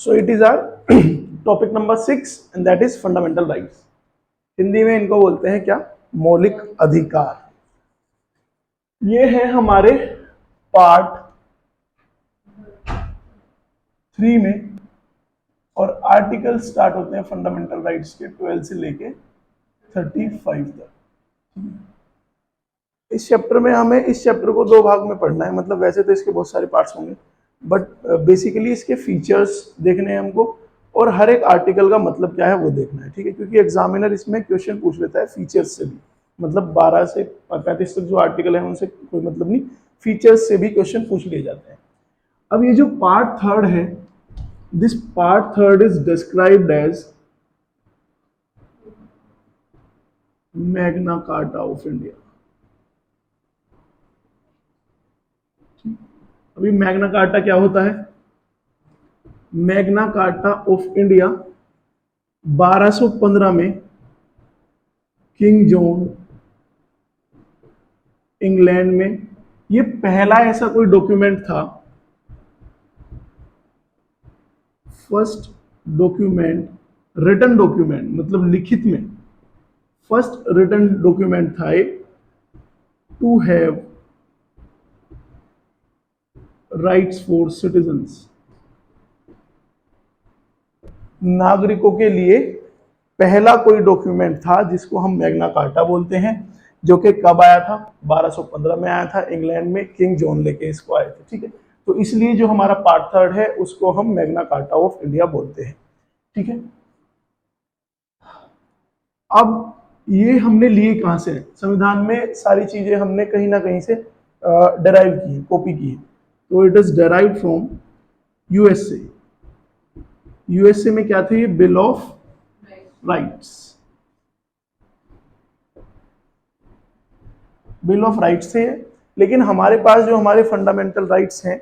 So it is our topic number 6 and that is fundamental rights. Hindi में इनको बोलते हैं क्या? मौलिक अधिकार। ये है हमारे पार्ट 3 में, और आर्टिकल स्टार्ट होते हैं फंडामेंटल राइट्स के 12 से लेके 35 तक। इस चैप्टर में हमें इस चैप्टर को 2 भाग में पढ़ना है। मतलब वैसे तो इसके बहुत सारे पार्ट्स होंगे, बट बेसिकली इसके फीचर्स देखने हैं हमको, और हर एक आर्टिकल का मतलब क्या है वो देखना है, ठीक है? क्योंकि एग्जामिनर इसमें क्वेश्चन पूछ लेता है फीचर्स से भी। मतलब 12 से 35 तक जो आर्टिकल है उनसे कोई मतलब नहीं, फीचर्स से भी क्वेश्चन पूछ लिए जाते हैं। अब ये जो पार्ट 3 है, this part 3 is described as Magna Carta of India. अभी मैग्ना कार्टा क्या होता है? मैग्ना कार्टा ऑफ इंडिया 1215 में किंग जॉन इंग्लैंड में, ये पहला ऐसा कोई डॉक्यूमेंट था, फर्स्ट डॉक्यूमेंट, रिटन डॉक्यूमेंट, मतलब लिखित में फर्स्ट रिटन डॉक्यूमेंट था एक, to have rights for citizens. नागरिकों के लिए पहला कोई डॉक्यूमेंट था जिसको हम मैग्ना कार्टा बोलते हैं, जो कि कब आया था? 1215 में आया था इंग्लैंड में, किंग जॉन लेके इसको आए थे, ठीक है? तो इसलिए जो हमारा पार्ट 3 है उसको हम मैग्ना कार्टा ऑफ इंडिया बोलते हैं, ठीक है? अब ये हमने लिए कहां से? संविधान में सारी चीजें हमने कहीं ना कहीं से डेराइव की है, कॉपी की है। तो it is derived from USA. USA में क्या थी? Bill of rights. Bill of rights थे, लेकिन हमारे पास जो हमारे फंडामेंटल राइट्स हैं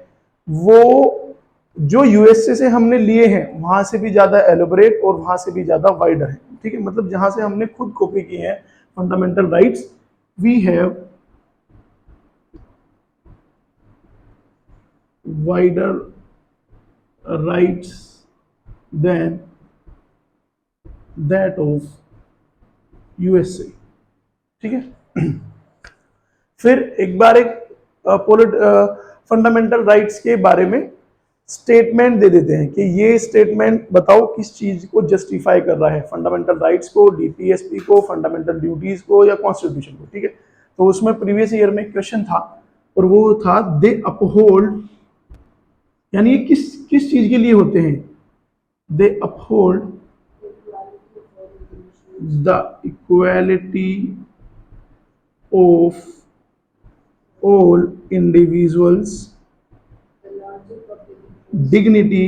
वो जो यूएसए से हमने लिए हैं वहां से भी ज्यादा एलोबरेट और वहां से भी ज्यादा वाइडर है, ठीक है? मतलब जहां से हमने खुद कॉपी की है fundamental rights, we have wider rights than that of USA, ठीक है? फिर एक बार एक फंडामेंटल राइट्स के बारे में स्टेटमेंट दे देते हैं कि ये स्टेटमेंट बताओ किस चीज को जस्टिफाई कर रहा है, फंडामेंटल राइट्स को, डीपीएसपी को, फंडामेंटल ड्यूटीज को, या कॉन्स्टिट्यूशन को, ठीक है? तो उसमें प्रीवियस ईयर में क्वेश्चन था, और वो था दे अपहोल्ड, यानी ये किस किस चीज के लिए होते हैं? They uphold the equality of all individuals, dignity,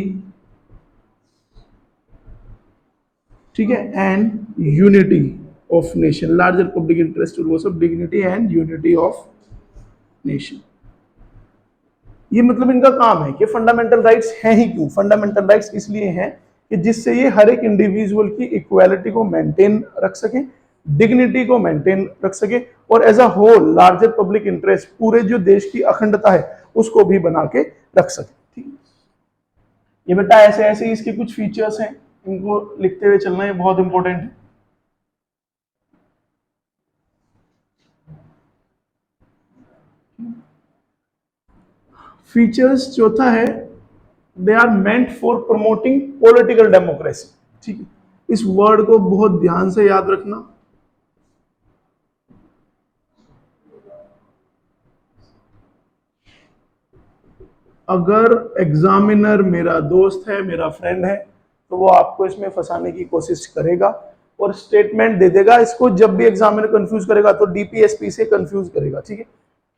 ठीक है, and unity of nation, larger public interest और वो सब, dignity and unity of nation। ये मतलब इनका काम है कि फंडामेंटल राइट्स हैं ही क्यों? फंडामेंटल राइट्स इसलिए हैं कि जिससे ये हर एक इंडिविजुअल की इक्वालिटी को मेंटेन रख सके, डिग्निटी को मेंटेन रख सके, और as a whole larger public interest, पूरे जो देश की अखंडता है उसको भी बना के रख सके, ठीक है? ये बेटा ऐसे ऐसे इसके कुछ फीचर्स हैं, इनको लिखते हुए चलना, ये बहुत इंपॉर्टेंट है। फीचर्स चौथा है, they are meant for promoting political democracy, ठीक है? इस वर्ड को बहुत ध्यान से याद रखना। अगर एग्जामिनर मेरा दोस्त है, मेरा फ्रेंड है, तो वो आपको इसमें फंसाने की कोशिश करेगा और स्टेटमेंट दे देगा। इसको जब भी एग्जामिनर कंफ्यूज करेगा तो डीपीएसपी से कंफ्यूज करेगा, ठीक है?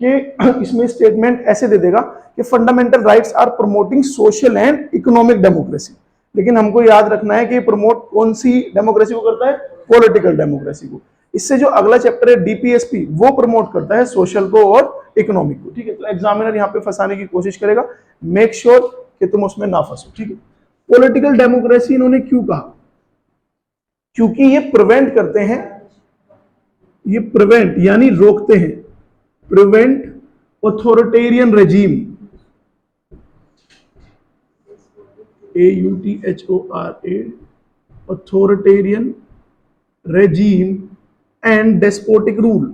कि इसमें स्टेटमेंट ऐसे दे देगा कि fundamental rights are promoting social and economic democracy, लेकिन हमको याद रखना है कि प्रमोट कौन सी डेमोक्रेसी को करता है? पॉलिटिकल डेमोक्रेसी को। इससे जो अगला चैप्टर है डीपीएसपी, वो प्रमोट करता है सोशल को और इकोनॉमिक को, ठीक है? तो एग्जामिनर यहाँ पे फंसाने की कोशिश करेगा, मेक श्योर कि तुम उसमें ना फंसो, ठीक है? पॉलिटिकल डेमोक्रेसी इन्होंने क्यों कहा? क्योंकि ये प्रिवेंट करते हैं, ये प्रिवेंट यानी रोकते हैं, prevent authoritarian regime, AUTHORA, authoritarian regime and despotic rule।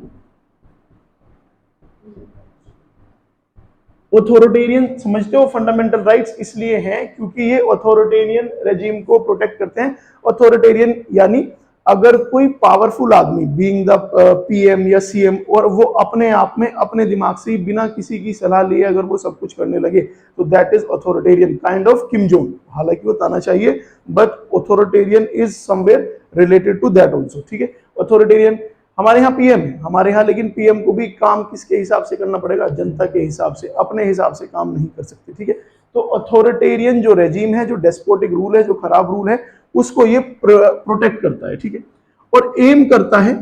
Authoritarian समझते हो, फंडामेंटल राइट्स इसलिए हैं क्योंकि ये ऑथोरिटेरियन रेजिम को प्रोटेक्ट करते हैं। ऑथोरिटेरियन यानी अगर कोई पावरफुल आदमी बीइंग द पीएम या सीएम और वो अपने आप में अपने दिमाग से बिना किसी की सलाह लिए अगर वो सब कुछ करने लगे तो that is authoritarian, kind of Kim Jong. हालांकि वो तानाशाही, but authoritarian is somewhere related to that also. ठीक है, ऑथोरिटेरियन हमारे यहाँ पीएम है हमारे यहाँ, लेकिन पीएम को भी काम किसके हिसाब से करना पड़ेगा? जनता के हिसाब से, अपने हिसाब से काम नहीं कर सकते। ठीक है, तो अथॉरिटेरियन जो रेजिम है, जो डेस्पोटिक रूल है, जो खराब रूल है, उसको ये प्रोटेक्ट करता है। ठीक है, और एम करता है,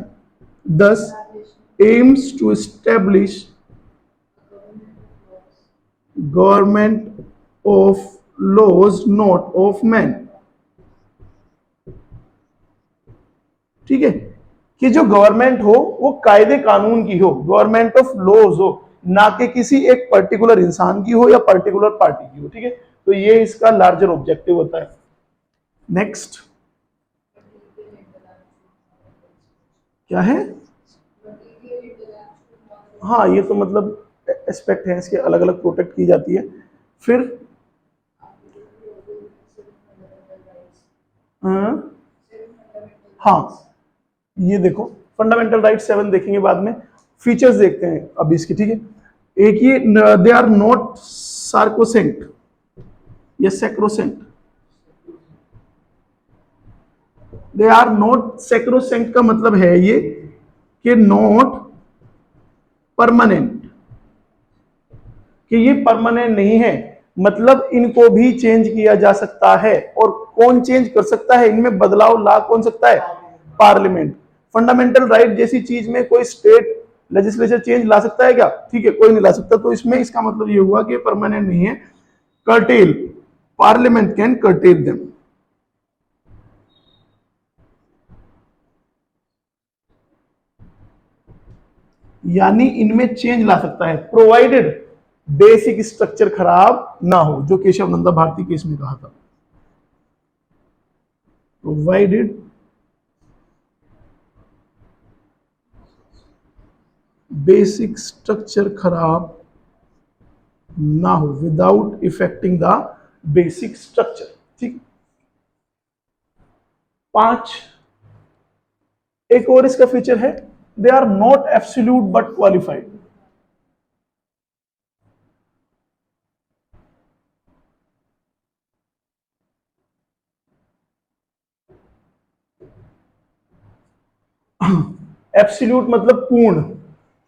this aims to establish government of laws not of man. ठीक है, कि जो गवर्नमेंट हो वो कायदे कानून की हो, गवर्नमेंट ऑफ लॉज हो, ना कि किसी एक पर्टिकुलर इंसान की हो या पर्टिकुलर पार्टी की हो। ठीक है, तो ये इसका लार्जर ऑब्जेक्टिव होता है। नेक्स्ट क्या है? हाँ, ये तो मतलब एस्पेक्ट है, इसके अलग अलग प्रोटेक्ट की जाती है। फिर हाँ, ये देखो फंडामेंटल राइट 7 देखेंगे बाद में, फीचर्स देखते हैं अभी इसके। ठीक है, एक ये दे आर नॉट सार्कोसेंट या sacrosanct. They are not sacrosanct का मतलब है ये कि नॉट परमानेंट, कि ये परमानेंट नहीं है, मतलब इनको भी चेंज किया जा सकता है। और कौन चेंज कर सकता है? इनमें बदलाव ला कौन सकता है? पार्लियामेंट। फंडामेंटल राइट जैसी चीज में कोई स्टेट लेजिस्लेचर चेंज ला सकता है क्या? ठीक है, कोई नहीं ला सकता। तो इसमें इसका मतलब ये हुआ कि परमानेंट नहीं है। Cartel, parliament can cartel them. यानी इनमें चेंज ला सकता है, प्रोवाइडेड बेसिक स्ट्रक्चर खराब ना हो, जो केशव नंदा भारती केस में कहा था। प्रोवाइडेड बेसिक स्ट्रक्चर खराब ना हो, without affecting the basic structure. ठीक, 5 एक और इसका फीचर है, they are not absolute but qualified. Absolute मतलब पूर्ण,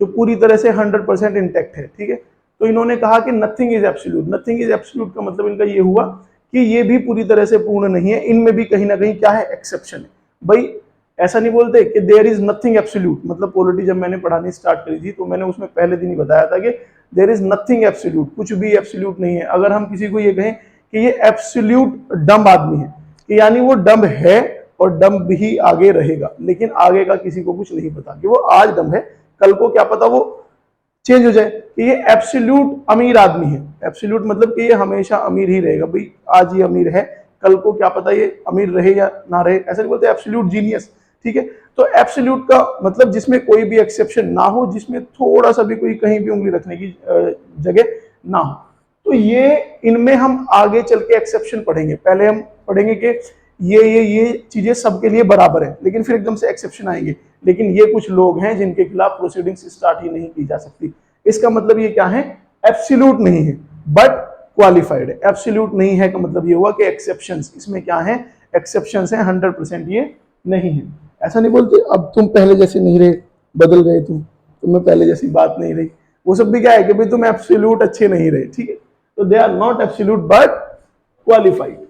जो पूरी तरह से 100% इंटैक्ट है। ठीक है, तो इन्होंने कहा कि nothing is absolute. Nothing is absolute का मतलब इनका ये हुआ कि ये भी पूरी तरह से पूर्ण नहीं है, इनमें भी कहीं ना कहीं क्या है? एक्सेप्शन है। भाई ऐसा नहीं बोलते कि देयर इज नथिंग एब्सोल्यूट। मतलब पॉलिटी जब मैंने पढ़ानी स्टार्ट करी थी तो मैंने उसमें पहले दिन ही बताया था कि देयर इज नथिंग एब्सोल्यूट, कुछ भी एब्सोल्यूट नहीं है। अगर हम किसी को ये कहें कि ये एब्सोल्यूट डम्ब आदमी है, कि यानी वो डम्ब है और डम्ब ही आगे रहेगा, लेकिन आगे का किसी को कुछ नहीं पता, कि वो आज डम्ब है, कल को क्या पता वो चेंज हो जाए। कि ये एब्सोल्यूट अमीर आदमी है, एब्सोल्यूट मतलब कि ये हमेशा अमीर ही रहेगा। भाई आज ये अमीर है, कल को क्या पता ये अमीर रहे या ना रहे, ऐसा नहीं बोलते एब्सोल्यूट जीनियस। ठीक है, तो एब्सोल्यूट का मतलब जिसमें कोई भी एक्सेप्शन ना हो, जिसमें थोड़ा सा भी कोई कहीं भी उंगली रखने की जगह ना हो। तो ये इनमें हम आगे चल के एक्सेप्शन पढ़ेंगे। पहले हम पढ़ेंगे कि ये चीजें सबके लिए बराबर है, लेकिन फिर एकदम से एक्सेप्शन आएंगे। लेकिन ये कुछ लोग हैं जिनके खिलाफ प्रोसीडिंग्स स्टार्ट ही नहीं की जा सकती। इसका मतलब ये क्या है? एब्सोल्यूट नहीं है बट क्वालिफाइड है। एब्सोल्यूट नहीं है का मतलब ये हुआ कि एक्सेप्शंस इसमें क्या है? एक्सेप्शंस हैं, 100% ये नहीं है। ऐसा नहीं बोलते अब तुम पहले जैसे नहीं रहे, बदल गए तुम्हें पहले जैसी बात नहीं रही। वो सब भी क्या है कि भाई तुम एब्सोल्यूट अच्छे नहीं रहे। ठीक है, तो they are not absolute but qualified.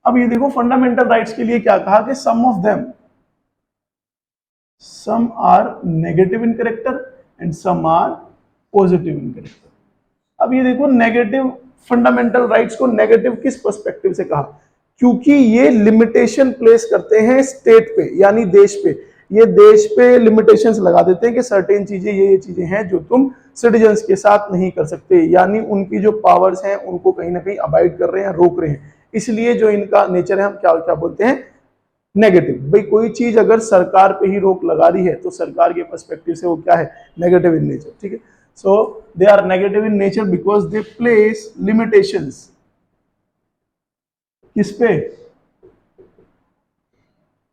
अब ये देखो फंडामेंटल राइट्स के लिए क्या कहा कि some of them, some are negative in character and some are positive in character. अब ये देखो नेगेटिव, फंडामेंटल राइट्स को नेगेटिव किस पर्सपेक्टिव से कहा? क्योंकि ये लिमिटेशन प्लेस करते हैं स्टेट पे यानी देश पे। ये देश पे लिमिटेशंस लगा देते हैं कि सर्टेन चीजें ये चीजें हैं जो तुम सिटीजन्स के साथ नहीं कर सकते, यानी उनकी जो पावर्स हैं उनको कहीं ना कहीं अवॉइड कर रहे हैं, रोक रहे हैं। इसलिए जो इनका नेचर है हम क्या क्या बोलते हैं, नेगेटिव। भाई कोई चीज अगर सरकार पे ही रोक लगा रही है तो सरकार के पर्सपेक्टिव से वो क्या है, नेगेटिव इन नेचर। ठीक है, so they are negative in nature because they place limitations किस पे,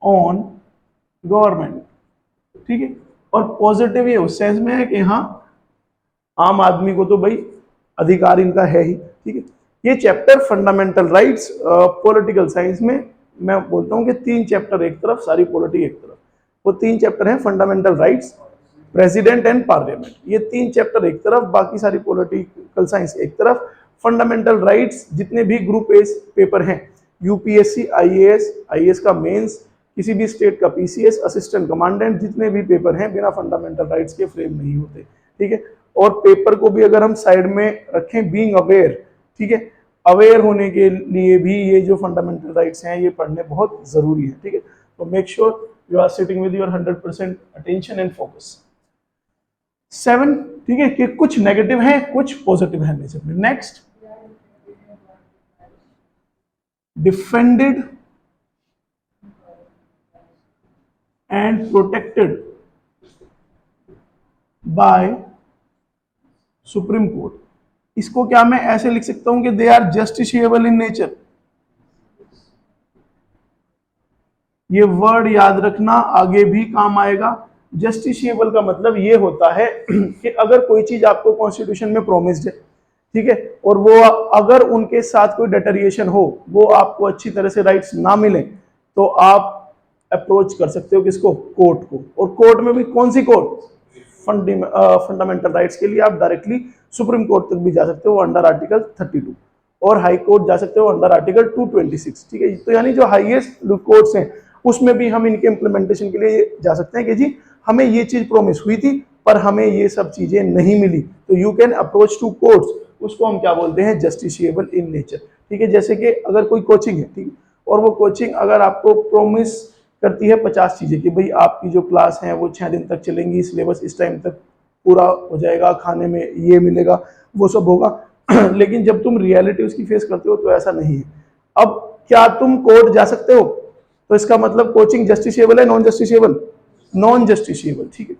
ऑन गवर्नमेंट। ठीक है, और पॉजिटिव ये उस सेंस में है कि हाँ आम आदमी को तो भाई अधिकार इनका है ही। ठीक है, ये chapter fundamental rights political science में मैं बोलता हूँ कि 3 चैप्टर एक तरफ, सारी पॉलिटी एक तरफ। वो 3 चैप्टर हैं fundamental rights, president and parliament, ये 3 चैप्टर एक तरफ, बाकी सारी पॉलिटिकल साइंस एक तरफ। फंडामेंटल राइट्स जितने भी ग्रुप ए पेपर हैं, यूपीएससी, आईएएस का मेंस, किसी भी स्टेट का पीसीएस, असिस्टेंट कमांडेंट, जितने भी पेपर हैं बिना फंडामेंटल राइट्स के फ्रेम नहीं होते। ठीक है, और पेपर को भी अगर हम साइड में रखें, बीइंग अवेयर, ठीक है, अवेयर होने के लिए भी ये जो फंडामेंटल राइट्स हैं ये पढ़ने बहुत जरूरी है। ठीक है, तो make sure you are sitting with your 100% attention and focus. 7, ठीक है, कि कुछ नेगेटिव है कुछ पॉजिटिव है नेचर में। Next, defended and protected by Supreme Court. इसको क्या मैं ऐसे लिख सकता हूं कि they are justiciable in nature. ये वर्ड याद रखना, आगे भी काम आएगा। जस्टिशिएबल का मतलब ये होता है कि अगर कोई चीज आपको कॉन्स्टिट्यूशन में प्रोमिस्ड है, ठीक है, और वो अगर उनके साथ कोई डेटरिएशन हो, वो आपको अच्छी तरह से राइट्स ना मिले, तो आप अप्रोच कर सकते हो किसको, कोर्ट को। और कोर्ट में भी कौन सी कोर्ट, फंडामेंटल राइट्स के लिए आप डायरेक्टली सुप्रीम कोर्ट तक भी जा सकते हो अंडर आर्टिकल 32, और हाई कोर्ट जा सकते हो अंडर आर्टिकल 226। ठीक है, तो यानी जो हाईएस्ट कोर्ट्स हैं उसमें भी हम इनके इम्प्लीमेंटेशन के लिए जा सकते हैं कि जी हमें ये चीज प्रोमिस हुई थी पर हमें ये सब चीजें नहीं मिली, तो you can approach to courts. उसको हम क्या बोलते हैं, जस्टिशिएबल इन नेचर। ठीक है, जैसे कि अगर कोई कोचिंग है, ठीक है, और वो कोचिंग अगर आपको प्रोमिस करती है 50 चीजें कि भाई आपकी जो क्लास है वो 6 दिन तक चलेंगी, सिलेबस इस टाइम तक पूरा हो जाएगा, खाने में ये मिलेगा, वो सब होगा लेकिन जब तुम रियलिटी उसकी फेस करते हो तो ऐसा नहीं है। अब क्या तुम कोर्ट जा सकते हो, तो इसका मतलब कोचिंग जस्टिशिएबल है, नॉन जस्टिशिएबल, नॉन जस्टिशिएबल। ठीक है,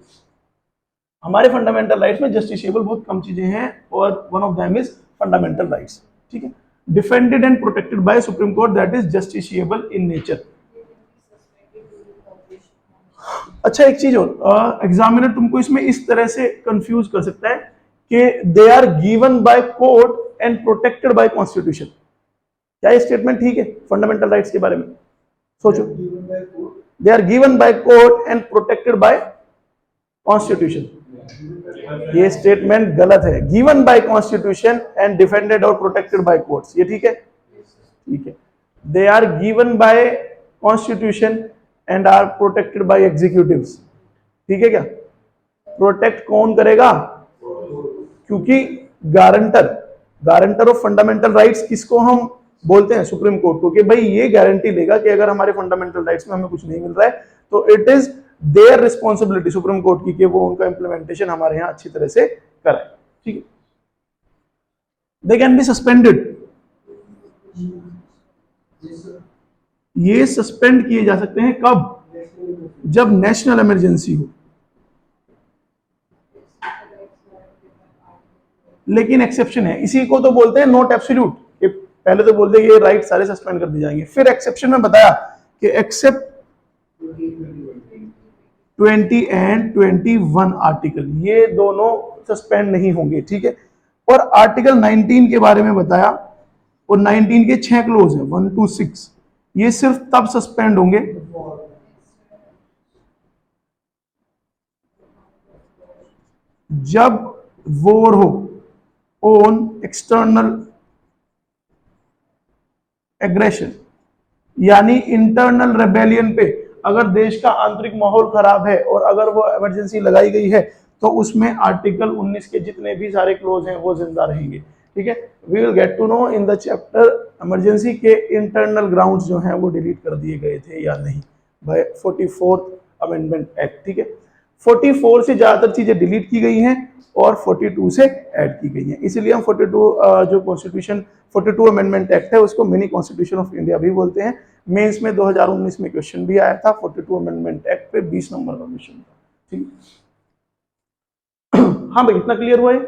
हमारे फंडामेंटल राइट्स में जस्टिशिएबल बहुत कम चीजें हैं और one of them is fundamental rights. ठीक है, defended and protected by Supreme court, that is justiciable in nature. अच्छा, एक चीज और, एग्जामिनर तुमको इसमें इस तरह से कंफ्यूज कर सकता है कि they are given by court and protected by constitution. क्या ये स्टेटमेंट ठीक है फंडामेंटल राइट्स के बारे में? सोचो, they are given by court and protected by constitution, ये स्टेटमेंट गलत है। Given by constitution and defended और प्रोटेक्टेड बाय कोर्ट्स, ये ठीक है? ठीक है, they are given by constitution and are protected by executives. ठीक है क्या? प्रोटेक्ट कौन करेगा? क्योंकि गारंटर ऑफ फंडामेंटल राइट्स किसको हम बोलते हैं? सुप्रीम कोर्ट को, कि भाई ये गारंटी लेगा कि अगर हमारे फंडामेंटल राइट्स में हमें कुछ नहीं मिल रहा है तो it is their responsibility supreme court की कि वो उनका इंप्लीमेंटेशन हमारे यहाँ अच्छी तरह से कराए। ठीक है, दे कैन बी सस्पेंडेड, ये सस्पेंड किए जा सकते हैं कब? जब नेशनल इमरजेंसी हो। लेकिन एक्सेप्शन है, इसी को तो बोलते हैं नॉट एब्सोल्यूट। पहले तो बोलते हैं ये राइट सारे सस्पेंड कर दिए जाएंगे, फिर एक्सेप्शन में बताया कि एक्सेप्ट 20 एंड 21 आर्टिकल, ये दोनों सस्पेंड नहीं होंगे। ठीक है, और आर्टिकल 19 के बारे में बताया, और 19 के 6 क्लोज हैं 1 to 6, ये सिर्फ तब सस्पेंड होंगे जब वॉर हो ऑन एक्सटर्नल एग्रेशन, यानी इंटरनल रेबेलियन पे। अगर देश का आंतरिक माहौल खराब है और अगर वो इमरजेंसी लगाई गई है तो उसमें आर्टिकल 19 के जितने भी सारे क्लोज हैं वो जिंदा रहेंगे। ठीक है, we will get to know in the chapter emergency के इंटरनल ग्राउंड्स जो हैं वो डिलीट कर दिए गए थे या नहीं। भाई 44 अमेंडमेंट एक्ट, ठीक है। 44 से ज्यादातर चीजें डिलीट की गई हैं और 42 से ऐड की गई हैं, इसलिए हम 42 जो कॉन्स्टिट्यूशन 42 अमेंडमेंट एक्ट है उसको मिनी कॉन्स्टिट्यूशन ऑफ इंडिया भी बोलते हैं। मेंस में 2019 में क्वेश्चन भी आया था 42 अमेंडमेंट एक्ट पे, 20 नंबर का क्वेश्चन था, ठीक। हाँ भाई, इतना क्लियर हुआ है?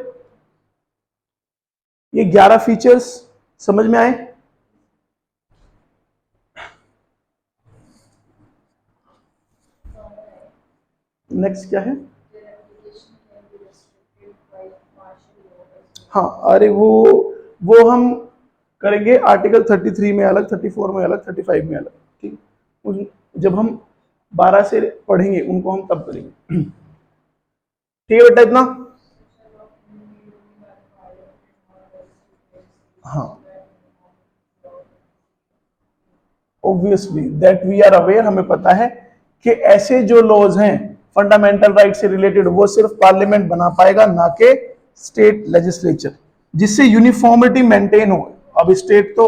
ये 11 फीचर्स समझ में आए? नेक्स्ट क्या है? हाँ, अरे वो हम करेंगे आर्टिकल 33 में अलग, 34 में अलग, 35 में अलग, ठीक। जब हम 12 से पढ़ेंगे उनको हम तब करेंगे, ठीक है बेटा, इतना। हाँ, obviously that we are aware, हमें पता है कि ऐसे जो लॉज हैं फंडामेंटल राइट से रिलेटेड वो सिर्फ पार्लियामेंट बना पाएगा, ना कि स्टेट लेजिस्लेचर, जिससे यूनिफॉर्मिटी मेंटेन हो। अब स्टेट तो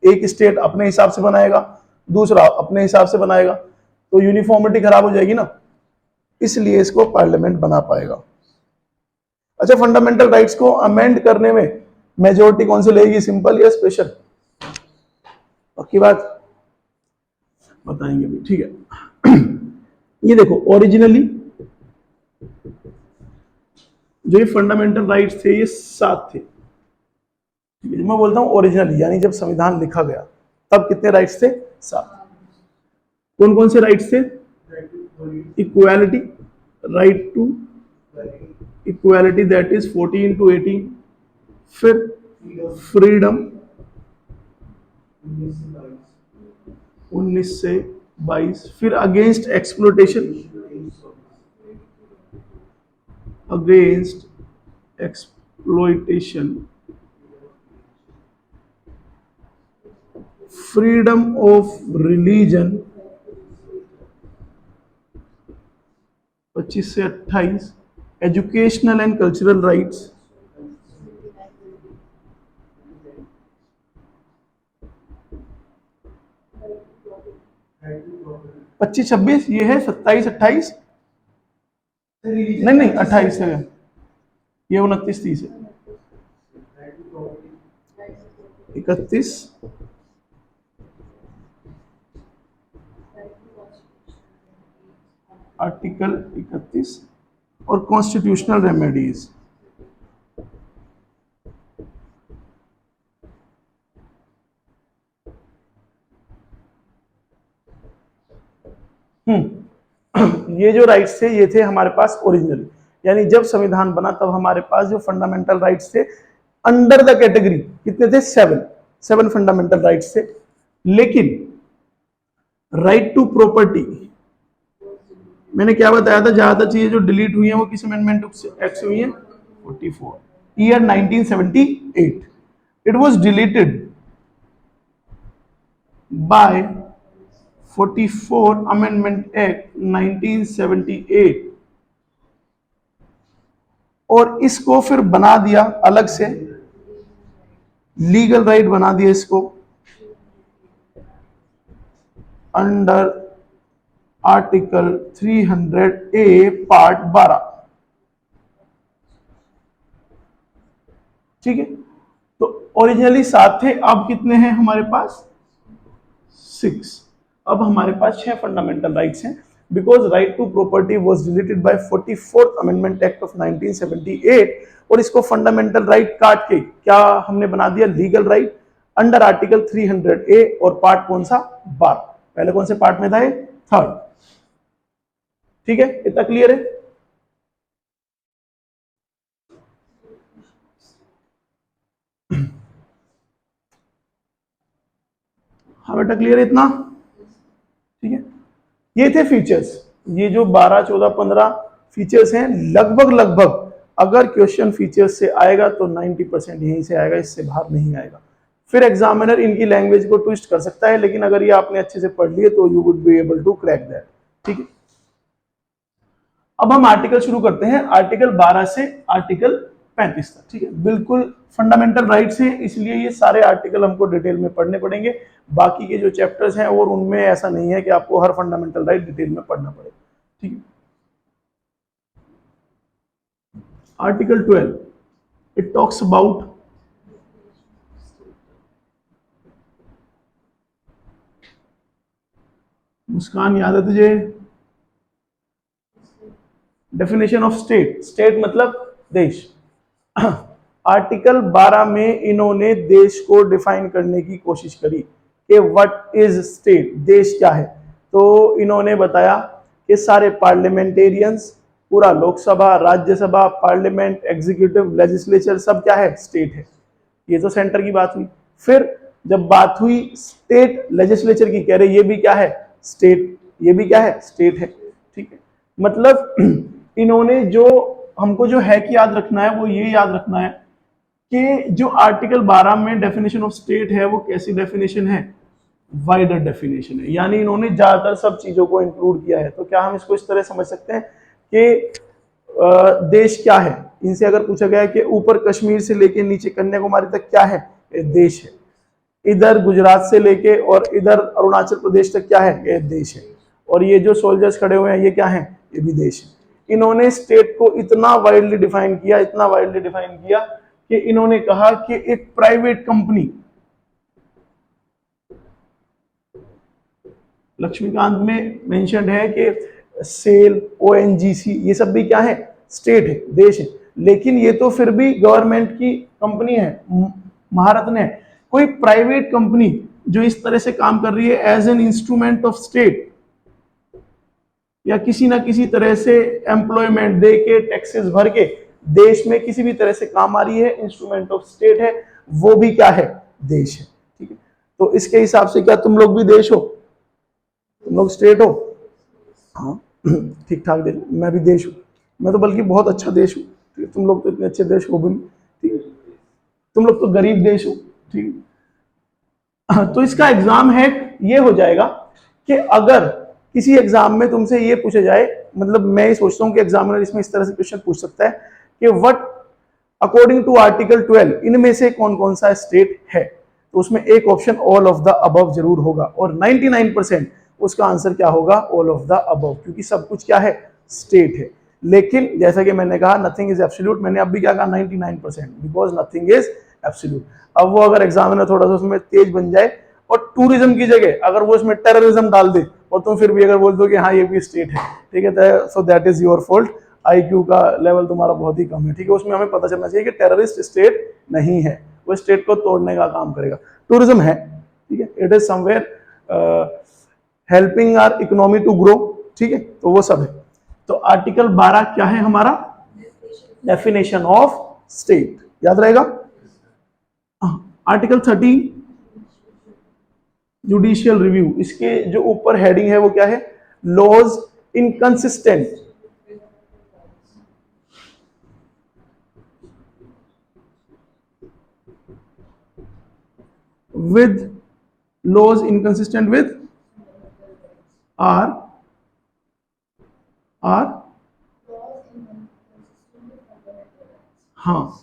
एक स्टेट अपने हिसाब से बनाएगा, दूसरा अपने हिसाब से बनाएगा, तो यूनिफॉर्मिटी खराब हो जाएगी ना, इसलिए इसको पार्लियामेंट बना पाएगा। अच्छा, फंडामेंटल राइट्स को अमेंड करने में मेजोरिटी कौन सी लेगी, सिंपल या स्पेशल? पक्की बात बताएंगे भी, ठीक है। ये देखो, ओरिजिनली जो ये फंडामेंटल राइट्स थे ये 7 थे। मैं बोलता हूं ओरिजिनली, यानी जब संविधान लिखा गया तब कितने राइट्स थे? 7। कौन कौन से राइट्स थे? Equality, right to equality that is 14 to 18, फिर फ्रीडम 19 से 22, फिर against exploitation, against exploitation, freedom of religion 25 से 28, एजुकेशनल एंड कल्चरल राइट्स 25-26, ये है 27-28, नहीं 28 है, ये 29-30 है, 31, आर्टिकल 31 और कॉन्स्टिट्यूशनल रेमेडीज। ये जो राइट्स थे ये थे हमारे पास ओरिजिनल, यानी जब संविधान बना तब हमारे पास जो फंडामेंटल राइट्स थे अंडर द कैटेगरी कितने थे? 7 फंडामेंटल राइट्स थे। लेकिन राइट टू प्रॉपर्टी, मैंने क्या बताया था, ज्यादातर चीजें जो डिलीट हुई हैं वो किस अमेंडमेंट एक्ट से हुई है? 44, year 1978। It was deleted bye 44 amendment act 1978, और इसको फिर बना दिया अलग से, लीगल राइट बना दिया इसको अंडर आर्टिकल 300A पार्ट 12, ठीक है। तो ओरिजिनली 7 थे, अब कितने हैं हमारे पास? 6। अब हमारे पास 6 फंडामेंटल राइट्स हैं, because right to property was deleted by 44th amendment act of 1978, और इसको फंडामेंटल राइट काट के क्या हमने बना दिया? Legal right under article 300A, और पार्ट कौन सा? 12। पहले कौन से पार्ट में था ये? 3rd, ठीक है, इतना क्लियर है? हाँ बेटा, क्लियर है इतना? ठीक है, ये थे फीचर्स, ये जो 12, 14, 15 फीचर्स हैं, लगभग अगर क्वेश्चन फीचर्स से आएगा तो 90% यहीं से आएगा, इससे बाहर नहीं आएगा। फिर एग्जामिनर इनकी लैंग्वेज को ट्विस्ट कर सकता है, लेकिन अगर ये आपने अच्छे से पढ़ लिए तो you would be able to crack that, ठीक है। अब हम आर्टिकल शुरू करते हैं, आर्टिकल 12 से आर्टिकल 35 तक, ठीक है। बिल्कुल फंडामेंटल राइट्स हैं, इसलिए ये सारे आर्टिकल हमको डिटेल में पढ़ने पड़ेंगे। बाकी के जो चैप्टर्स हैं और उनमें ऐसा नहीं है कि आपको हर फंडामेंटल राइट डिटेल में पढ़ना पड़े। ठीक है। आर्टिकल 12 इट टॉक्स अबाउट मुस्कान याद है तुझे? डेफिनेशन ऑफ स्टेट, स्टेट मतलब देश। आर्टिकल 12 में इन्होंने देश को डिफाइन करने की कोशिश करी कि व्हाट इज स्टेट, देश क्या है। तो इन्होंने बताया कि सारे पार्लियामेंटेरियंस, पूरा Lok Sabha, Rajya Sabha, parliament, executive, legislature सब क्या है? स्टेट है। ये तो सेंटर की बात हुई। फिर जब बात हुई स्टेट लेजिस्लेचर की, कह रहे ये भी क्या है? स्टेट। ये भी क्या है? स्टेट है। ठीक है, मतलब इन्होंने जो हमको जो है कि याद रखना है वो ये याद रखना है कि जो आर्टिकल 12 में डेफिनेशन ऑफ स्टेट है वो कैसी डेफिनेशन है? वाइडर डेफिनेशन है, यानी इन्होंने ज्यादातर सब चीजों को इंक्लूड किया है। तो क्या हम इसको इस तरह समझ सकते हैं कि देश क्या है? इनसे अगर पूछा गया है कि ऊपर कश्मीर से लेके नीचे कन्याकुमारी तक क्या है? ये देश है। इधर गुजरात से लेके और इधर अरुणाचल प्रदेश तक क्या है? ये देश है। और ये जो सोल्जर्स खड़े हुए हैं ये क्या है? ये भी देश है। इन्होंने स्टेट को इतना वाइडली डिफाइन किया, इतना वाइडली डिफाइन किया कि इन्होंने कहा कि एक प्राइवेट कंपनी, लक्ष्मीकांत में मेंशन्ड है कि सेल, ओएनजीसी, ये सब भी क्या है? स्टेट है, देश है। लेकिन ये तो फिर भी गवर्नमेंट की कंपनी है, महारत्न है। कोई प्राइवेट कंपनी जो इस तरह से काम कर रही है as an instrument of state, या किसी ना किसी तरह से एम्प्लॉयमेंट दे के, टैक्सेस भर के देश में किसी भी तरह से काम आ रही है, इंस्ट्रूमेंट ऑफ स्टेट है, वो भी क्या है? देश है। ठीक है, तो इसके हिसाब से क्या तुम लोग भी देश हो? तुम लोग स्टेट हो? हाँ, ठीक ठाक देश। मैं भी देश हूँ, मैं तो बल्कि बहुत अच्छा देश हूँ। ठीक है, तुम लोग तो इतने अच्छे देश हो भी नहीं। ठीक है, तुम लोग तो गरीब देश हो। ठीक है, तो इसका एग्जाम है ये हो जाएगा कि अगर किसी एग्जाम में तुमसे ये पूछा जाए, मतलब मैं ये सोचता हूं कि एग्जामिनर इसमें इस तरह से क्वेश्चन पूछ सकता है कि व्हाट अकॉर्डिंग टू आर्टिकल 12 इनमें से कौन कौन सा स्टेट है, तो उसमें एक option all of the above जरूर होगा, और 99% उसका आंसर क्या होगा? ऑल ऑफ द अबव, क्योंकि सब कुछ क्या है? स्टेट है। लेकिन जैसा कि मैंने कहा नथिंग इज एब्सोल्यूट, मैंने अब भी क्या कहा? 99%, बिकॉज नथिंग इज एब्सोल्यूट। अब वो अगर एग्जामिनर थोड़ा सा उसमें तेज बन जाए और टूरिज्म की जगह अगर वो इसमें टेररिज्म डाल दे और तुम फिर भी अगर बोल दो कि हाँ ये भी स्टेट है, ठीक है, so that is your fault. IQ का लेवल तुम्हारा बहुत ही कम है। ठीक है, उसमें हमें पता चलना चाहिए कि टेररिस्ट स्टेट नहीं है, वो स्टेट को तोड़ने का काम करेगा। टूरिज्म है, ठीक है, it is somewhere helping our economy to grow. ठीक है, तो वो सब है। तो आर्टिकल 12 क्या है हमारा? डेफिनेशन ऑफ स्टेट, याद रहेगा। आर्टिकल 13 जुडिशियल रिव्यू, इसके जो ऊपर हेडिंग है वो क्या है? Laws inconsistent with laws inconsistent with are हाँ,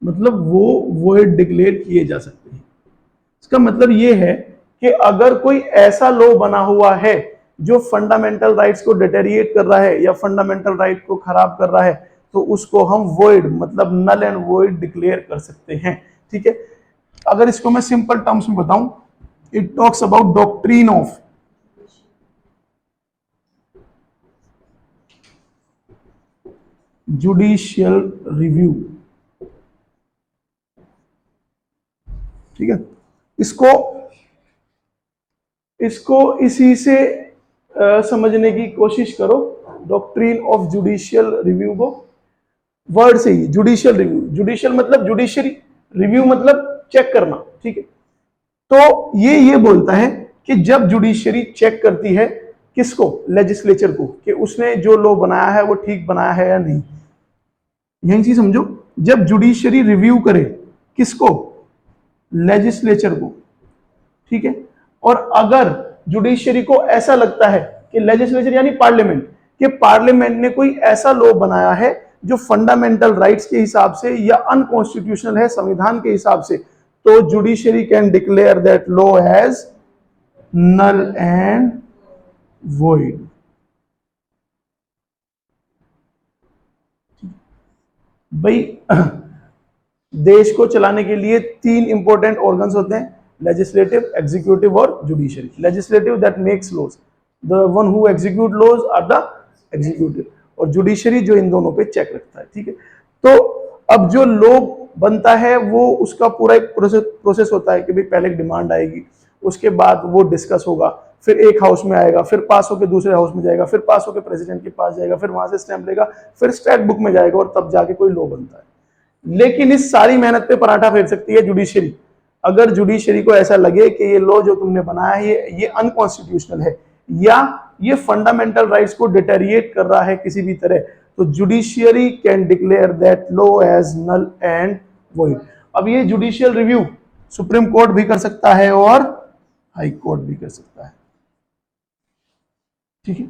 मतलब वो void डिक्लेयर किए जा सकते हैं। इसका मतलब ये है कि अगर कोई ऐसा लॉ बना हुआ है जो फंडामेंटल राइट्स को डिटेरिएट कर रहा है या फंडामेंटल राइट को खराब कर रहा है, तो उसको हम वॉइड मतलब नल एंड वॉइड डिक्लेयर कर सकते हैं। ठीक है, अगर इसको मैं सिंपल टर्म्स में बताऊं, it talks about doctrine of judicial review. ठीक है, इसको इसको इसी से समझने की कोशिश करो, डॉक्ट्रीन ऑफ जुडिशियल रिव्यू को। वर्ड से ही जुडिशियल रिव्यू, जुडिशियल मतलब जुडिशरी, रिव्यू मतलब चेक करना। ठीक है, तो ये बोलता है कि जब जुडिशरी चेक करती है किसको? लेजिस्लेचर को, कि उसने जो लॉ बनाया है वो ठीक बनाया है या नहीं। यही चीज समझो, जब जुडिशरी रिव्यू करे किसको? लेजिस्लेचर को। ठीक है, और अगर जुडिशरी को ऐसा लगता है कि लेजिस्लेचर यानी पार्लियामेंट, कि पार्लियामेंट ने कोई ऐसा लॉ बनाया है जो फंडामेंटल राइट्स के हिसाब से या अनकॉन्स्टिट्यूशनल है संविधान के हिसाब से, तो judiciary can declare that law as null and void. भाई देश को चलाने के लिए तीन इंपॉर्टेंट ऑर्गन्स होते हैं, लेजिस्लेटिव, एग्जीक्यूटिव और judiciary. Legislative that makes laws, the one who execute laws are the executive, और जुडिशरी जो इन दोनों पे चेक रखता है, ठीक है। तो अब जो लॉ बनता है वो उसका पूरा एक प्रोसेस होता है कि भाई पहले एक डिमांड आएगी, उसके बाद वो डिस्कस होगा, फिर एक हाउस में आएगा, फिर पास होकर दूसरे हाउस में जाएगा, फिर पास होकर प्रेसिडेंट के पास जाएगा, फिर वहां से स्टैंप लेगा, फिर स्टेट बुक में जाएगा और तब जाके कोई लॉ बनता है। लेकिन इस सारी मेहनत पे पराठा फेर सकती है जुडिशरी। अगर जुडिशरी को ऐसा लगे कि ये लॉ जो तुमने बनाया है ये अनकॉन्स्टिट्यूशनल है या ये फंडामेंटल राइट्स को डिटेरिएट कर रहा है किसी भी तरह, तो judiciary can declare that law as null and void. अब ये जुडिशियल रिव्यू सुप्रीम कोर्ट भी कर सकता है और हाई कोर्ट भी कर सकता है, ठीक है।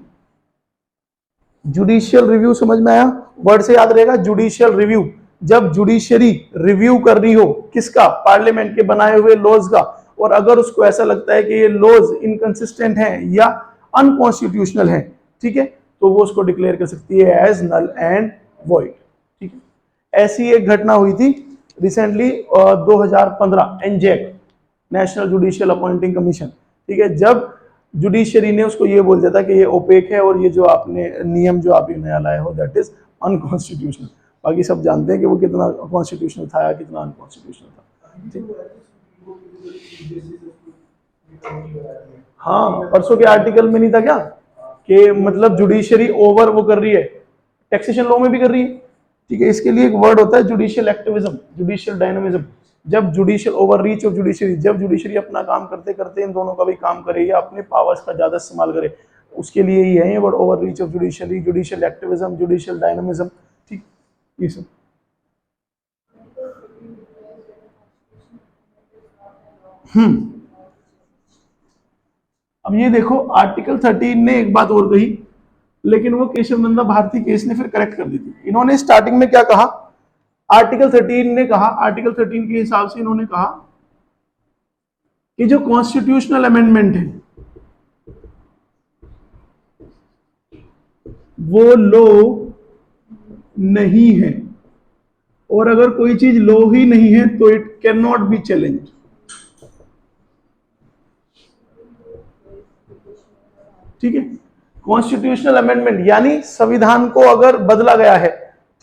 जुडिशियल रिव्यू समझ में आया? वर्ड से याद रहेगा, जुडिशियल रिव्यू। जब जुडिशरी रिव्यू कर रही हो किसका? पार्लियामेंट के बनाए हुए लॉज का, और अगर उसको ऐसा लगता है कि ये लॉज इनकंसिस्टेंट हैं या अनकॉन्स्टिट्यूशनल हैं, ठीक है, तो वो उसको डिक्लेयर कर सकती है एज नल एंड वॉइड, ठीक है। ऐसी एक घटना हुई थी recently 2015, NJAC, national judicial appointing commission, ठीक है। जब जुडिशरी ने उसको ये बोल दिया था कि ये ओपेक है और ये जो आपने नियम जो आप ये नया लाए हो दैट इज अनकॉन्स्टिट्यूशनल। बाकी सब जानते हैं कि वो कितना कॉन्स्टिट्यूशनल था या कितना अनकॉन्स्टिट्यूशनल था, ठीक? हाँ, परसों के आर्टिकल में नहीं था क्या कि मतलब जुडिशरी ओवर वो कर रही है, टैक्सेशन लॉ में भी कर रही है, ठीक है। इसके लिए एक वर्ड होता है जुडिशियल एक्टिविज्म, जुडिशियल डायनामिज्म। जब judicial over reach of judiciary, जब जुडिशरी अपना काम करते करते इन दोनों का भी काम करे या अपने पावर्स का ज्यादा इस्तेमाल करे, उसके लिए ही है ये word, over reach of judiciary, judicial activism, judicial dynamism, ठीक, ये सब। अब ये देखो आर्टिकल 13 ने एक बात और कही, लेकिन वो केशव नंदा भारती केस ने फिर करेक्ट कर दी थी। इन्होंने स्टार्टिंग में क्या कहा? आर्टिकल 13 ने कहा, आर्टिकल 13 के हिसाब से इन्होंने कहा कि जो कॉन्स्टिट्यूशनल अमेंडमेंट है वो लो नहीं है, और अगर कोई चीज लो ही नहीं है तो it can not be challenge. ठीक है, कॉन्स्टिट्यूशनल अमेंडमेंट यानी संविधान को अगर बदला गया है,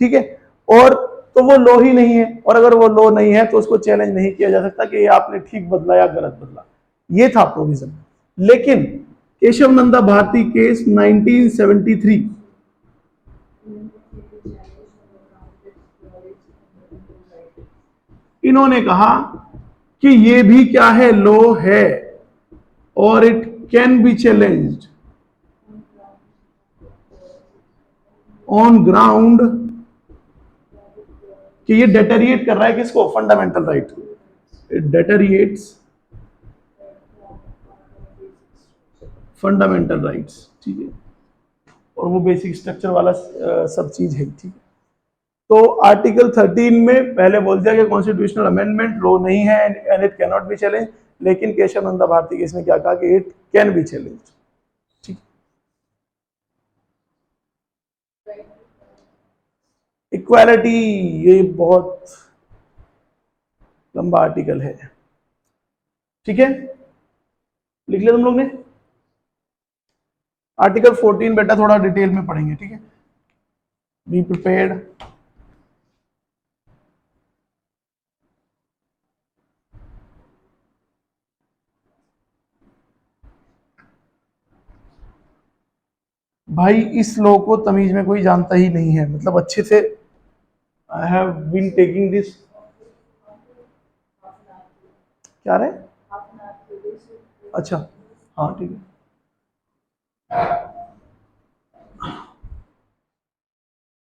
ठीक है, और तो वो लो ही नहीं है, और अगर वो लो नहीं है तो उसको चैलेंज नहीं किया जा सकता कि ये आपने ठीक बदला या गलत बदला। ये था प्रोविजन। लेकिन केशव नंदा भारती केस 1973, इन्होंने कहा कि ये भी क्या है, लो है, और it can be challenged on ground कि ये डेटेरिएट कर रहा है किसको? Fundamental right. It deteriorates fundamental rights, ठीक है, और वो बेसिक स्ट्रक्चर वाला सब चीज है, ठीक है। तो आर्टिकल 13 में पहले बोल दिया कि कॉन्स्टिट्यूशनल अमेंडमेंट लो नहीं है and it can not be challenge, लेकिन केशव नंदा भारती केस ने क्या कहा कि इट कैन बी चैलेंज, ठीक। इक्वालिटी, ये बहुत लंबा आर्टिकल है, ठीक है, लिख लिया तुम लोग ने? आर्टिकल 14 बेटा थोड़ा डिटेल में पढ़ेंगे, ठीक है, बी प्रिपेयर्ड। भाई इस लॉ को तमीज में कोई जानता ही नहीं है, मतलब अच्छे से। I have been taking this, क्या रहे? अच्छा, हाँ ठीक है।